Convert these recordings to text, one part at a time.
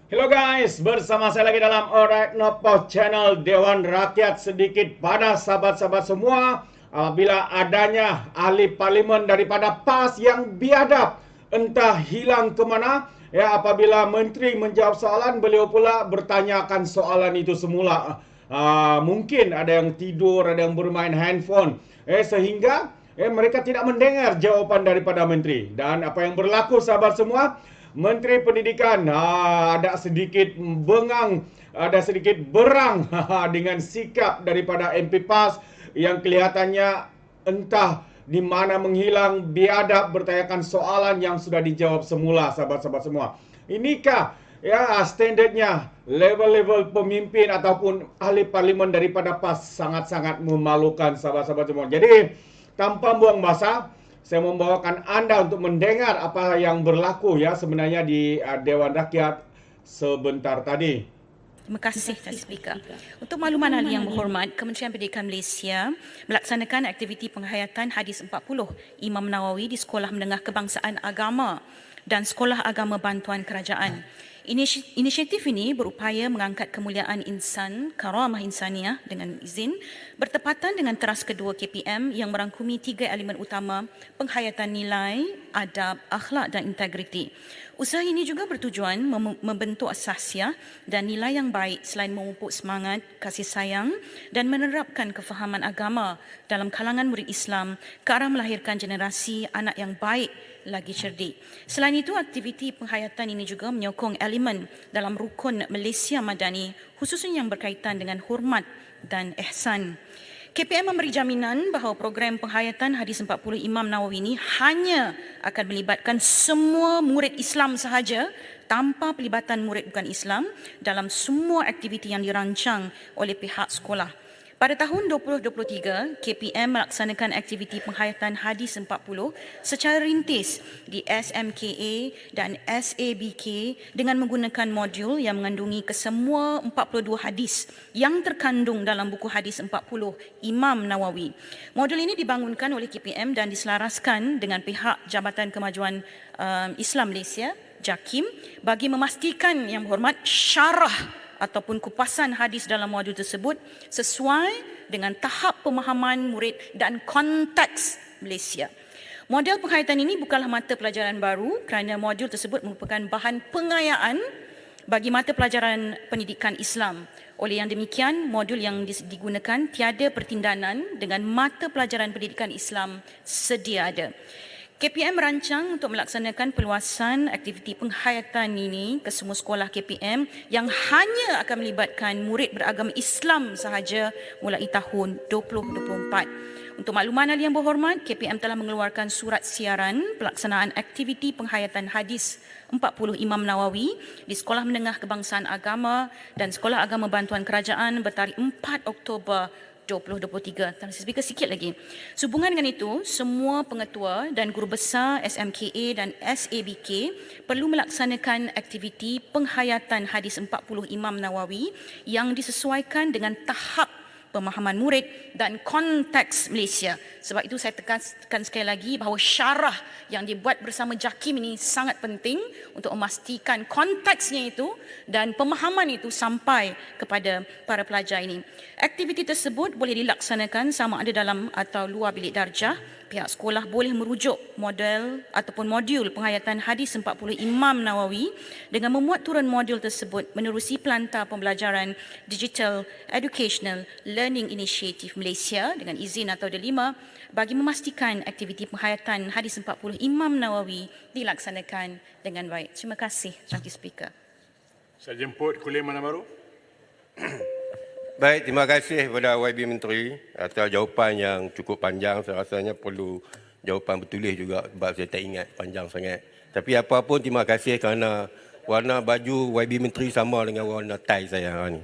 Hello guys, bersama saya lagi dalam Alright Nopo Channel Dewan Rakyat. Sedikit pada sahabat-sahabat semua, apabila adanya ahli parlimen daripada PAS yang biadab, entah hilang ke mana, ya, apabila menteri menjawab soalan, beliau pula bertanyakan soalan itu semula. Mungkin ada yang tidur, ada yang bermain handphone, sehingga mereka tidak mendengar jawapan daripada menteri. Dan apa yang berlaku sahabat semua, Menteri Pendidikan ada sedikit bengang, ada sedikit berang dengan sikap daripada MP PAS yang kelihatannya entah di mana menghilang, biadab bertanyakan soalan yang sudah dijawab semula, sahabat-sahabat semua. Inikah ya standardnya level-level pemimpin ataupun ahli parlimen daripada PAS? Sangat-sangat memalukan, sahabat-sahabat semua. Jadi tanpa buang masa, saya membawakan Anda untuk mendengar apa yang berlaku ya sebenarnya di Dewan Rakyat sebentar tadi. Terima kasih, Tuan Speaker. Untuk makluman ahli yang berhormat, Kementerian Pendidikan Malaysia melaksanakan aktiviti penghayatan Hadis 40 Imam Nawawi di Sekolah Menengah Kebangsaan Agama dan Sekolah Agama Bantuan Kerajaan. Inisiatif ini berupaya mengangkat kemuliaan insan, karamah insaniah dengan izin, bertepatan dengan teras kedua KPM yang merangkumi 3 elemen utama penghayatan nilai, adab, akhlak dan integriti. Usaha ini juga bertujuan membentuk asasiah dan nilai yang baik selain memupuk semangat, kasih sayang dan menerapkan kefahaman agama dalam kalangan murid Islam ke arah melahirkan generasi anak yang baik lagi cerdik. Selain itu, aktiviti penghayatan ini juga menyokong elemen dalam rukun Malaysia Madani, khususnya yang berkaitan dengan hormat dan ihsan. KPM memberi jaminan bahawa program penghayatan Hadis 40 Imam Nawawi ini hanya akan melibatkan semua murid Islam sahaja tanpa pelibatan murid bukan Islam dalam semua aktiviti yang dirancang oleh pihak sekolah. Pada tahun 2023, KPM melaksanakan aktiviti penghayatan Hadis 40 secara rintis di SMKA dan SABK dengan menggunakan modul yang mengandungi kesemua 42 hadis yang terkandung dalam buku Hadis 40 Imam Nawawi. Modul ini dibangunkan oleh KPM dan diselaraskan dengan pihak Jabatan Kemajuan Islam Malaysia, JAKIM, bagi memastikan yang berhormat syarah ataupun kupasan hadis dalam modul tersebut sesuai dengan tahap pemahaman murid dan konteks Malaysia. Model penghayatan ini bukanlah mata pelajaran baru kerana modul tersebut merupakan bahan pengayaan bagi mata pelajaran pendidikan Islam. Oleh yang demikian, modul yang digunakan tiada pertindanan dengan mata pelajaran pendidikan Islam sedia ada. KPM merancang untuk melaksanakan perluasan aktiviti penghayatan ini ke semua sekolah KPM yang hanya akan melibatkan murid beragama Islam sahaja mulai tahun 2024. Untuk makluman ahli yang berhormat, KPM telah mengeluarkan surat siaran pelaksanaan aktiviti penghayatan Hadis 40 Imam Nawawi di Sekolah Menengah Kebangsaan Agama dan Sekolah Agama Bantuan Kerajaan bertarikh 4 Oktober 2023. Tuan Speaker, sikit lagi. Sehubungan dengan itu, semua pengetua dan guru besar SMKA dan SABK perlu melaksanakan aktiviti penghayatan Hadis 40 Imam Nawawi yang disesuaikan dengan tahap pemahaman murid dan konteks Malaysia. Sebab itu saya tekankan sekali lagi bahawa syarah yang dibuat bersama JAKIM ini sangat penting untuk memastikan konteksnya itu dan pemahaman itu sampai kepada para pelajar ini. Aktiviti tersebut boleh dilaksanakan sama ada dalam atau luar bilik darjah. Pihak sekolah boleh merujuk model ataupun modul penghayatan Hadis 40 Imam Nawawi dengan memuat turun modul tersebut menerusi Pelantar Pembelajaran Digital Educational Learning Initiative Malaysia dengan izin atau D5 bagi memastikan aktiviti penghayatan Hadis 40 Imam Nawawi dilaksanakan dengan baik. Terima kasih, Tuan Speaker. Saya jemput Kulim Mana Baru. Baik, terima kasih kepada YB Menteri atas jawapan yang cukup panjang. Saya rasanya perlu jawapan bertulis juga sebab saya tak ingat panjang sangat. Tapi apa pun terima kasih kerana warna baju YB Menteri sama dengan warna tie saya hari ini.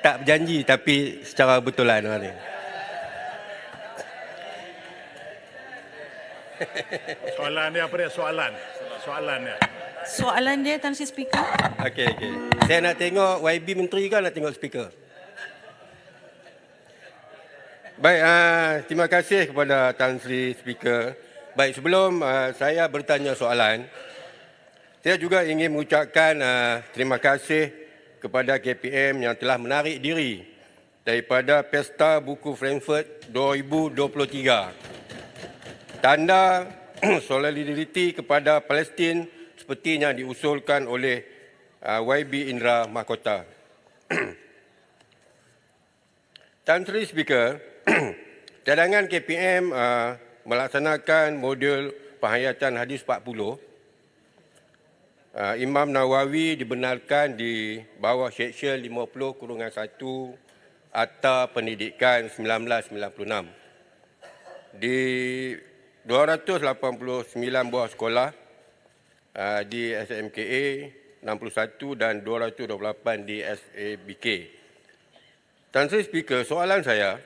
Tak berjanji tapi secara betulan hari ini. Soalan dia apa dia? Soalan dia. Soalan dia, Tuan Speaker. Okey. Saya nak tengok YB Menteri kan nak tengok speaker. Baik, terima kasih kepada Tan Sri Speaker. Baik, sebelum saya bertanya soalan, Saya juga ingin mengucapkan terima kasih kepada KPM yang telah menarik diri daripada Pesta Buku Frankfurt 2023. Tanda solidariti kepada Palestin seperti yang diusulkan oleh YB Indra Mahkota. Tan Sri Speaker, cadangan KPM melaksanakan modul penghayatan Hadis 40. Imam Nawawi dibenarkan di bawah Seksyen 50/1 Akta Pendidikan 1996. Di 289 buah sekolah di SMKA 61 dan 228 di SABK. Tan Sri Speaker, soalan saya,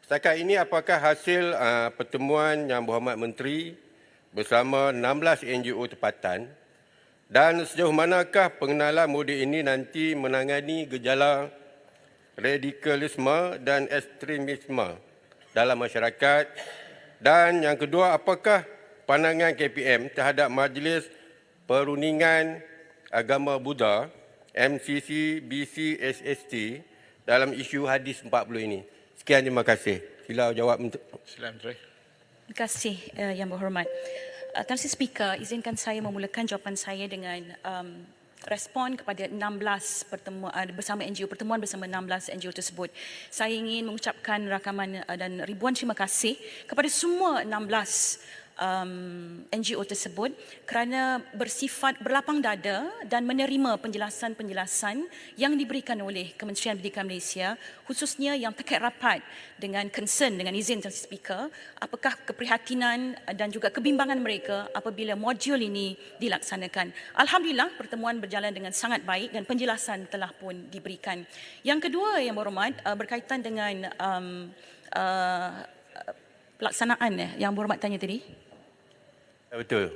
setakat ini apakah hasil pertemuan Yang Berhormat Menteri bersama 16 NGO tempatan dan sejauh manakah pengenalan modul ini nanti menangani gejala radikalisme dan ekstremisme dalam masyarakat? Dan yang kedua, apakah pandangan KPM terhadap Majlis Perundingan Agama Buddha MCC BC SST dalam isu Hadis 40 ini? Sekian, terima kasih. Sila jawab. Sila Menteri. Terima kasih Yang Berhormat. Tan Sri Speaker, izinkan saya memulakan jawapan saya dengan respon kepada 16 pertemuan bersama 16 NGO tersebut. Saya ingin mengucapkan rakaman dan ribuan terima kasih kepada semua 16 NGO tersebut kerana bersifat berlapang dada dan menerima penjelasan-penjelasan yang diberikan oleh Kementerian Pendidikan Malaysia, khususnya yang terkait rapat dengan concern, dengan izin Tan Sri Speaker, apakah keprihatinan dan juga kebimbangan mereka apabila modul ini dilaksanakan. Alhamdulillah, pertemuan berjalan dengan sangat baik dan penjelasan telah pun diberikan. Yang kedua, Yang Berhormat, berkaitan dengan pelaksanaan Yang Berhormat tanya tadi. Betul.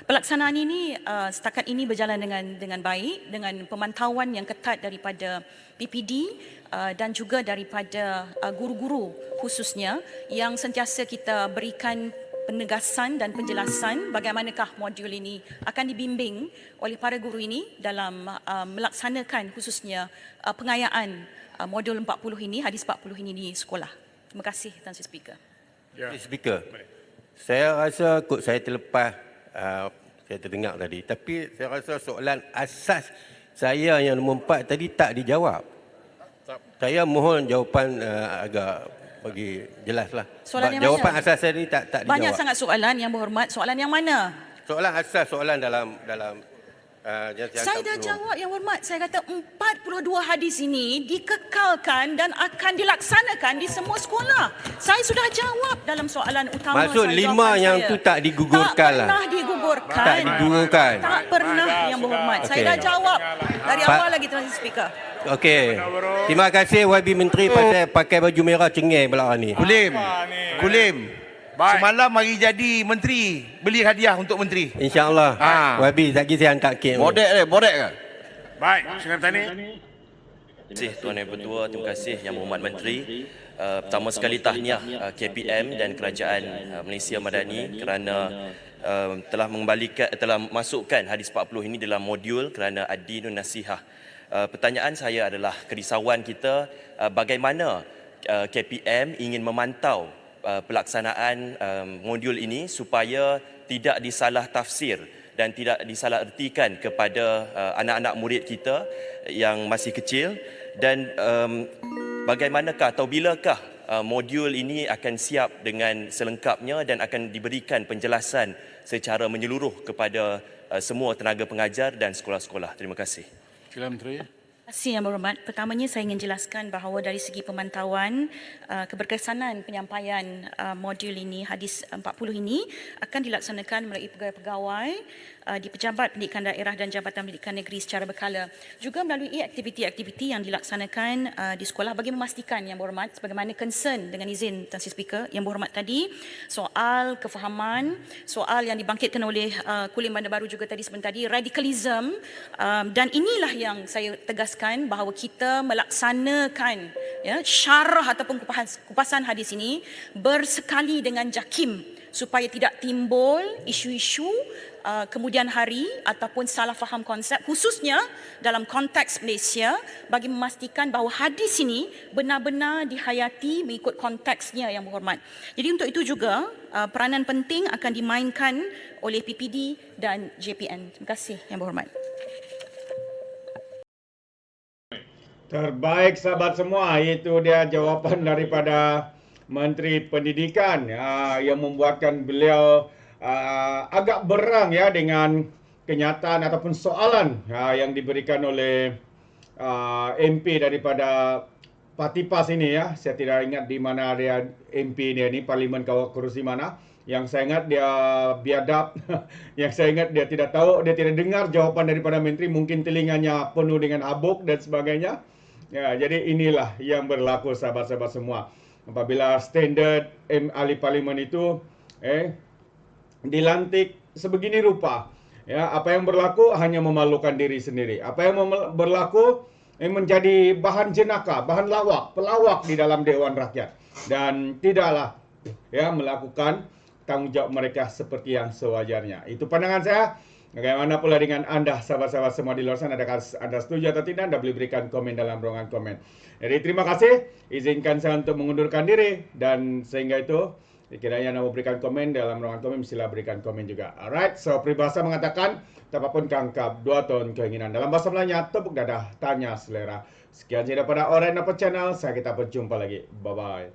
Pelaksanaan ini setakat ini berjalan dengan baik, dengan pemantauan yang ketat daripada PPD dan juga daripada guru-guru khususnya yang sentiasa kita berikan penegasan dan penjelasan bagaimanakah modul ini akan dibimbing oleh para guru ini dalam melaksanakan khususnya pengayaan modul 40 ini, Hadis 40 ini di sekolah. Terima kasih Tan Sri Speaker. Ya. Speaker, saya rasa kot saya terlepas, saya terdengar tadi. Tapi saya rasa soalan asas saya yang nombor 4 tadi tak dijawab. Saya mohon jawapan agak bagi jelaslah. Soalan yang jawapan mana? asas saya ni tak dijawab. Banyak sangat soalan Yang Berhormat. Soalan yang mana? Soalan asas, soalan dalam yang Saya dah angkat jawab Yang Berhormat. Saya kata 42 hadis ini dikekalkan dan akan dilaksanakan di semua sekolah. Saya sudah jawab dalam soalan utama. Maksud saya, 5 yang saya. tu tak digugurkan lah. Tak pernah digugurkan. Tak digugurkan. Tak pernah Yang Berhormat. Saya Okey. dah jawab dari awal lagi Tuan Speaker. Okey. Terima kasih YB Menteri pasal pakai baju merah cengeng pula orang ni. Kulim. Semalam mari jadi menteri, beli hadiah untuk menteri. InsyaAllah. YB, lagi saya angkat kek. Bodek ke? Baik, Sri Tani. Terima kasih Tuan Yang Bertua, terima kasih Yang Berhormat Menteri. Pertama sekali tahniah KPM dan Kerajaan Malaysia Madani kerana telah masukkan Hadis 40 ini dalam modul kerana ad-dinun nasihah. Pertanyaan saya adalah kerisauan kita bagaimana KPM ingin memantau pelaksanaan modul ini supaya tidak disalah tafsir dan tidak disalah ertikan kepada anak-anak murid kita yang masih kecil, dan bagaimanakah atau bilakah modul ini akan siap dengan selengkapnya dan akan diberikan penjelasan secara menyeluruh kepada semua tenaga pengajar dan sekolah-sekolah. Terima kasih. Sila Menteri. Terima kasih Yang Berhormat. Pertamanya saya ingin jelaskan bahawa dari segi pemantauan, keberkesanan penyampaian modul ini, Hadis 40 ini akan dilaksanakan melalui pegawai-pegawai di Pejabat Pendidikan Daerah dan Jabatan Pendidikan Negeri secara berkala. Juga melalui aktiviti-aktiviti yang dilaksanakan di sekolah bagi memastikan Yang Berhormat, sebagaimana concern dengan izin Tan Sri Speaker Yang Berhormat tadi, soal kefahaman, soal yang dibangkitkan oleh Kulim Bandar Baru juga tadi sebentar tadi, radikalisme, dan inilah yang saya tegaskan bahawa kita melaksanakan syarah ataupun kupasan hadis ini bersekali dengan JAKIM supaya tidak timbul isu-isu kemudian hari ataupun salah faham konsep, khususnya dalam konteks Malaysia, bagi memastikan bahawa hadis ini benar-benar dihayati mengikut konteksnya, Yang Berhormat. Jadi untuk itu juga peranan penting akan dimainkan oleh PPD dan JPN. Terima kasih, Yang Berhormat. Terbaik sahabat semua, itu dia jawapan daripada Menteri Pendidikan yang membuatkan beliau agak berang ya dengan kenyataan ataupun soalan yang diberikan oleh MP daripada Parti PAS ini ya. Saya tidak ingat di mana dia MP dia ni, Parlimen Kawal Kerusi mana. Yang saya ingat dia biadab, yang saya ingat dia tidak tahu, dia tidak dengar jawapan daripada menteri, mungkin telinganya penuh dengan habuk dan sebagainya. Ya, jadi inilah yang berlaku sahabat-sahabat semua. Apabila standard ahli parlimen itu dilantik sebegini rupa, ya, apa yang berlaku hanya memalukan diri sendiri. Apa yang berlaku menjadi bahan jenaka, bahan pelawak di dalam Dewan Rakyat, dan tidaklah ya melakukan tanggungjawab mereka seperti yang sewajarnya. Itu pandangan saya. Bagaimana pula dengan anda, sahabat-sahabat semua di luar sana? Adakah anda setuju atau tidak? Anda boleh berikan komen dalam ruangan komen. Jadi terima kasih. Izinkan saya untuk mengundurkan diri. Dan sehingga itu, kiranya anda mau berikan komen dalam ruangan komen, sila berikan komen juga. Alright, so peribahasa mengatakan, tapapun kangkap, 2 tahun keinginan. Dalam bahasa Melayanya, tepuk dadah, tanya selera. Sekian saja daripada Alright Napa Channel. Saya kita berjumpa lagi. Bye-bye.